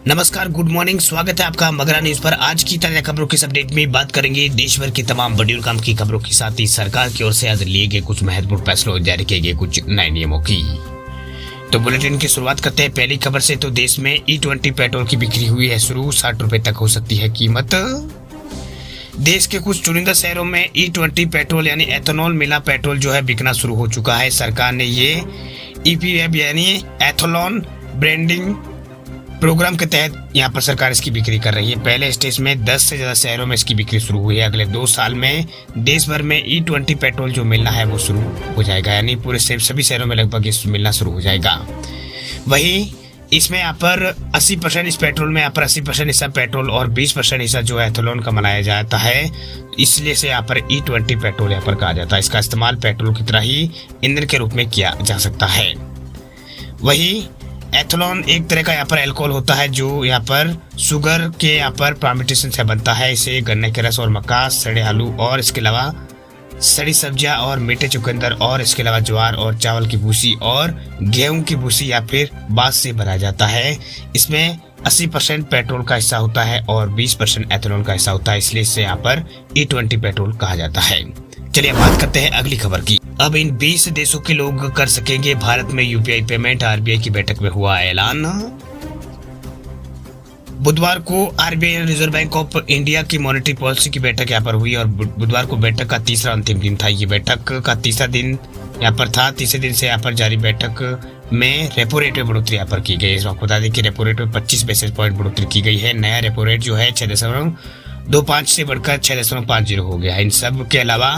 नमस्कार, good morning. स्वागत है आपका मगरा न्यूज पर। आज की ताजा खबरों की अपडेट में बात करेंगे देश भर की तमाम बड़ी और काम की खबरों के साथ ही सरकार की ओर से आज लिए गए कुछ महत्वपूर्ण फैसलों और जारी किए गए कुछ नए नियमों की। तो बुलेटिन की शुरुआत करते हैं पहली खबर से। तो देश में E20 पेट्रोल की बिक्री हुई है शुरू, 60 रुपए तक हो सकती है कीमत। देश के कुछ चुनिंदा शहरों में E20 पेट्रोल यानी एथेनॉल मिला पेट्रोल जो है बिकना शुरू हो चुका है। सरकार ने ये EPF यानी एथेनॉल ब्रांडिंग प्रोग्राम के तहत यहाँ पर सरकार इसकी बिक्री कर रही है। पहले स्टेज में 10 से ज्यादा शहरों में इसकी बिक्री शुरू हुई है। अगले 2 साल में देश भर में E20 पेट्रोल जो मिलना है वो शुरू हो जाएगा, यानी पूरे सभी शहरों में लगभग इस मिलना शुरू हो जाएगा। वही इसमें यहाँ पर 80% इस पेट्रोल में यहाँ पर 80% हिस्सा पेट्रोल और 20% हिस्सा जो है एथेनॉल का बनाया जाता है, इसलिए से यहाँ पर E20 पेट्रोल यहाँ पर कहा जाता है। इसका इस्तेमाल पेट्रोल की तरह ही ईंधन के रूप में किया जा सकता है। वही एथेनॉल एक तरह का यहाँ पर अल्कोहल होता है जो यहाँ पर शुगर के यहाँ पर फर्मेंटेशन से बनता है। इसे गन्ने के रस और मक्का, सड़े आलू और इसके अलावा सड़ी सब्जियां और मीठे चुकंदर और इसके अलावा ज्वार और चावल की भूसी और गेहूं की भूसी या फिर बांस से भरा जाता है। इसमें 80% पेट्रोल का हिस्सा होता है और 20% एथेनॉल का हिस्सा होता है, इसलिए इसे यहाँ पर E20 पेट्रोल कहा जाता है। चलिए बात करते हैं अगली खबर की। अब इन 20 देशों के लोग कर सकेंगे भारत में UPI पेमेंट, RBI की बैठक में हुआ ऐलान। बुधवार को RBI reserve bank of India की मॉनेटरी पॉलिसी की बैठक यहाँ पर हुई और बुधवार को बैठक का तीसरा अंतिम दिन था। ये बैठक का तीसरा दिन यहाँ पर था। तीसरे दिन से यहाँ पर जारी बैठक में रेपो रेट में बढ़ोतरी यहाँ पर की गई। इस वक्त बता दें कि रेपो रेट में 25 बेसिस पॉइंट बढ़ोतरी की गई है। नया रेपो रेट जो है 6.25 से बढ़कर 6.50 हो गया है। इन सब के अलावा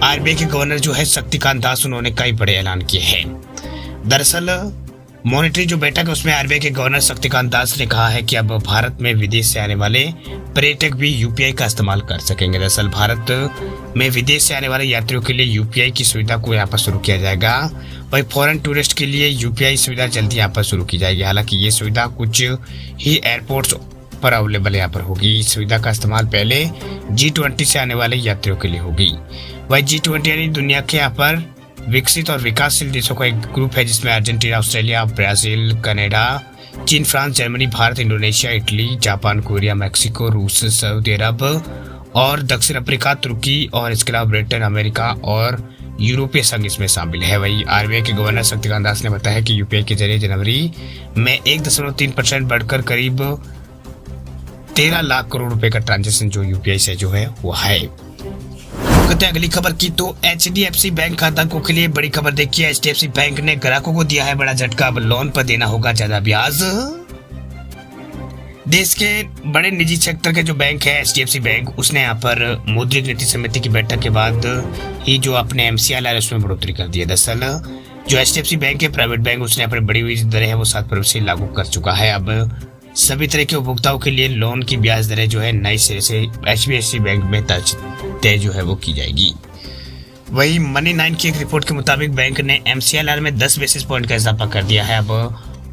RBI के गवर्नर जो है शक्तिकांत दास, उन्होंने कई बड़े ऐलान किए हैं। दरअसल मॉनेटरी जो बैठक है उसमें RBI के गवर्नर शक्तिकांत दास ने कहा है कि अब भारत में विदेश से आने वाले पर्यटक भी UPI का इस्तेमाल कर सकेंगे। दरअसल भारत में विदेश से आने वाले यात्रियों के लिए UPI की सुविधा को यहाँ पर शुरू किया जाएगा। वही फॉरेन टूरिस्ट के लिए UPI सुविधा जल्दी यहाँ पर शुरू की जाएगी। हालांकि ये सुविधा कुछ ही एयरपोर्ट्स पर अवेलेबल यहाँ पर होगी। इस सुविधा का इस्तेमाल पहले G20 से आने वाले यात्रियों के लिए होगी। वही G20 यानी दुनिया के यहाँ पर विकसित और विकासशील देशों का एक ग्रुप है जिसमें अर्जेंटीना, ऑस्ट्रेलिया, ब्राजील, कनाडा, चीन, France, Germany, Bharat, Indonesia, Italy, Japan, Korea, Mexico, रूस, सऊदी अरब और दक्षिण अफ्रीका, तुर्की और इसके अलावा ब्रिटेन, अमेरिका और यूरोपीय संघ इसमें शामिल है। वही RBI के गवर्नर शक्तिकांत दास ने बताया कि UPI के जरिए जनवरी में 1.3% बढ़कर करीब 13 लाख करोड़ रुपए का ट्रांजैक्शन जो UPI से जो है वो है। कहते हैं अगली खबर की। तो HDFC बैंक खाताधारकों के लिए बड़ी खबर देखिए। HDFC बैंक ने ग्राहकों को दिया है बड़ा झटका, अब लोन पर देना होगा ज्यादा ब्याज। देश के बड़े निजी सेक्टर के जो बैंक है HDFC बैंक, उसने यहाँ पर मौद्रिक नीति समिति की बैठक के बाद ही जो अपने MCLR उसमें बढ़ोतरी कर दी है। दरअसल जो HDFC बैंक है प्राइवेट बैंक, उसने यहाँ पर बड़ी हुई दरें है वो 7% से लागू कर चुका है। अब सभी तरह के उपभोक्ताओं के लिए लोन की ब्याज दरें जो है नई सिरे से HDFC बैंक में तय जो है वो की जाएगी। वही मनी 9 की एक रिपोर्ट के मुताबिक बैंक ने MCLR में 10 बेसिस पॉइंट का इजाफा कर दिया है। अब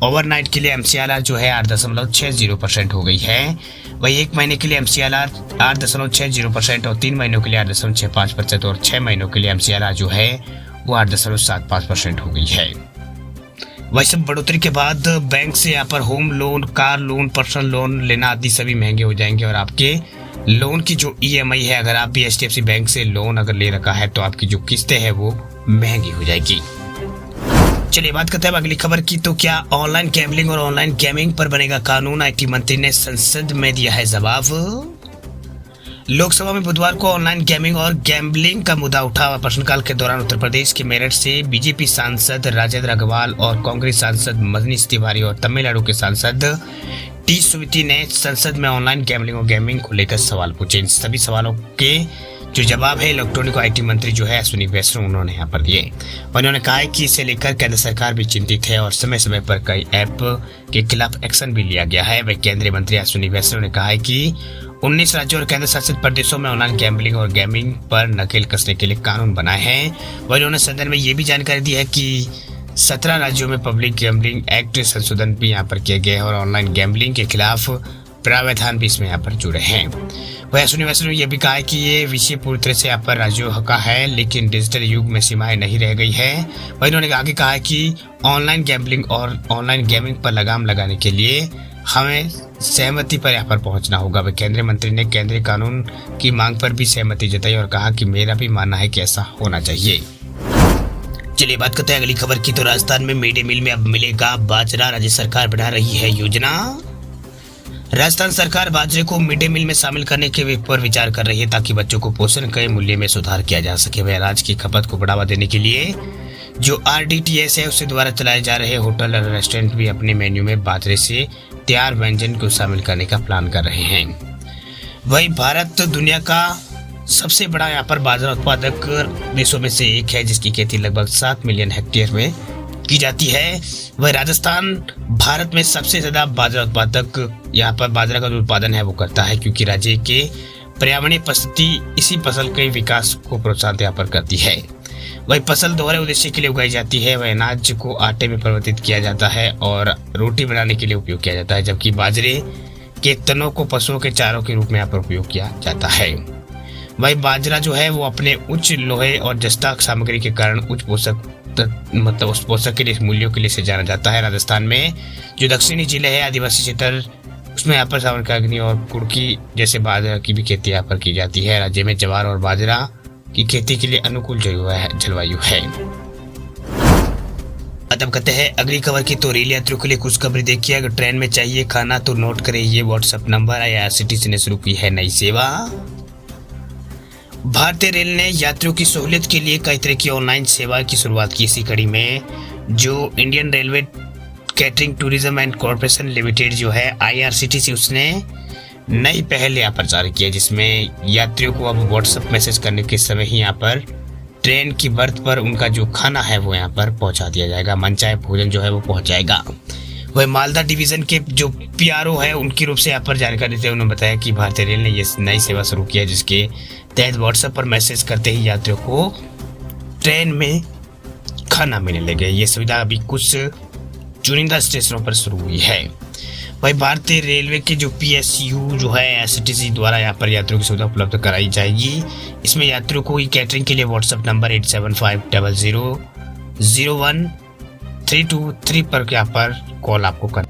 ओवरनाइट के लिए MCLR जो है 8.60% हो गई है। वही 1 महीने के लिए MCLR 8.60% और 3 महीनों के लिए 8.65% और 6 महीनों के लिए MCLR जो है वो 8.75% हो गई है। वही सब बढ़ोतरी के बाद बैंक से यहाँ पर home loan, car loan, personal loan लेना आदि सभी महंगे हो जाएंगे और आपके लोन की जो EMI है, अगर आप भी HDFC बैंक से लोन अगर ले रखा है तो आपकी जो किस्तें है वो महंगी हो जाएगी। चलिए बात करते हैं अगली खबर की। तो क्या ऑनलाइन गैम्बलिंग और ऑनलाइन गेमिंग पर बनेगा कानून? IT मंत्री ने संसद में दिया है जवाब। लोकसभा में बुधवार को ऑनलाइन गेमिंग और गैम्बलिंग का मुद्दा उठा। प्रश्नकाल के दौरान उत्तर प्रदेश के मेरठ से BJP सांसद राजेंद्र अग्रवाल और कांग्रेस सांसद मनीष तिवारी और तमिलनाडु के सांसद T सुविति ने संसद में ऑनलाइन गैम्बलिंग और गेमिंग को लेकर सवाल पूछे। इन सभी सवालों के जो जवाब है इलेक्ट्रॉनिक IT मंत्री जो है अश्विनी वैष्णव उन्होंने यहाँ पर दिए। उन्होंने कहा है कि इसे लेकर केंद्र सरकार भी चिंतित है और समय समय पर कई ऐप के खिलाफ एक्शन भी लिया गया है। वह केंद्रीय मंत्री अश्विनी वैष्णव ने कहा है कि 19 राज्यों और केंद्र शासित प्रदेशों में ऑनलाइन गैम्बलिंग और गेमिंग पर नकेल कसने के लिए कानून बनाए हैं। वहीं उन्होंने सदन में ये भी जानकारी दी है कि 17 राज्यों में पब्लिक गैम्बलिंग एक्ट संशोधन भी यहाँ पर किए गए हैं और ऑनलाइन गैम्बलिंग के खिलाफ प्रावधान भी इसमें यहाँ पर जुड़े हैं। वह अश्विनी वैष्णव ने यह भी कहा है कि ये विषय पूरी तरह से यहाँ पर राज्यों का है, लेकिन डिजिटल युग में सीमाएं नहीं रह गई है। वहीं उन्होंने आगे कहा है कि ऑनलाइन गैम्बलिंग और ऑनलाइन गेमिंग पर लगाम लगाने के लिए हमें सहमति पर यहाँ पर पहुंचना होगा। वह केंद्रीय मंत्री ने केंद्रीय कानून की मांग पर भी सहमति जताई और कहा कि मेरा भी मानना है कि ऐसा होना चाहिए। चलिए बात करते हैं अगली खबर की। तो राजस्थान में मिड डे मील में अब मिलेगा बाजरा, राज्य सरकार बढ़ा रही है योजना। राजस्थान सरकार बाजरे को मिड डे मील में शामिल करने के ऊपर विचार कर रही है ताकि बच्चों को पोषण के मूल्य में सुधार किया जा सके। वह अनाज की खपत को बढ़ावा देने के लिए जो RDTS है उसके द्वारा चलाए जा रहे होटल और रेस्टोरेंट भी अपने मेन्यू में बाजरे से तैयार व्यंजन को शामिल करने का प्लान कर रहे हैं। वही भारत दुनिया का सबसे बड़ा यहाँ पर बाजरा उत्पादक देशों में से एक है, जिसकी खेती लगभग 7 मिलियन हेक्टेयर में की जाती है। वह राजस्थान भारत में सबसे ज्यादा बाजरा उत्पादक यहाँ पर बाजरा का जो उत्पादन है वो करता है, क्योंकि राज्य के पर्यावरणीय परिस्थिति इसी फसल के विकास को प्रोत्साहित यहाँ पर करती है। वही फसल दोहरे उद्देश्य के लिए उगाई जाती है। वह अनाज को आटे में परिवर्तित किया जाता है और रोटी बनाने के लिए उपयोग किया जाता है, जबकि बाजरे के तनों को पशुओं के चारों के रूप में यहाँ पर उपयोग किया जाता है। वही बाजरा जो है वो अपने उच्च लोहे और जस्ता सामग्री के कारण उच्च पोषक मतलब उस पोषक के लिए मूल्यों के लिए से जाना जाता है। राजस्थान में जो दक्षिणी जिले है आदिवासी क्षेत्र, उसमें यहाँ पर सावरकाग्नि और कुड़की जैसे बाजरा की भी खेती यहाँ पर की जाती है। राज्य में ज्वार और बाजरा की खेती के लिए अनुकूल जलवायु है। अब कहते हैं अगली खबर की। तो रेल यात्रियों के लिए कुछ खबरें देखिए। अगर ट्रेन में चाहिए खाना तो नोट करें ये व्हाट्सएप नंबर। IRCTC ने शुरू की है नई सेवा। भारतीय रेल ने यात्रियों की सहूलियत के लिए कई तरह की ऑनलाइन सेवा की शुरुआत की। इसी कड़ी में जो Indian railway catering tourism and corporation limited जो है IRCTC, उसने नई पहल यहाँ पर जारी की है, जिसमें यात्रियों को अब व्हाट्सएप मैसेज करने के समय ही यहाँ पर ट्रेन की बर्थ पर उनका जो खाना है वो यहाँ पर पहुंचा दिया जाएगा। मनचाहे भोजन जो है वो पहुंच जाएगा। वह मालदा डिवीजन के जो PRO है उनकी रूप से यहाँ पर जानकारी देते हुए उन्होंने बताया कि भारतीय रेल ने ये नई सेवा शुरू की है, जिसके तहत व्हाट्सएप पर मैसेज करते ही यात्रियों को ट्रेन में खाना मिलने लगे। ये सुविधा अभी कुछ चुनिंदा स्टेशनों पर शुरू हुई है। वही भारतीय रेलवे के जो PSU जो है IRCTC द्वारा यहाँ पर यात्रियों की सुविधा उपलब्ध कराई जाएगी। इसमें यात्रियों को कैटरिंग के लिए व्हाट्सएप नंबर 8750001 323 पर यहाँ पर कॉल आपको करना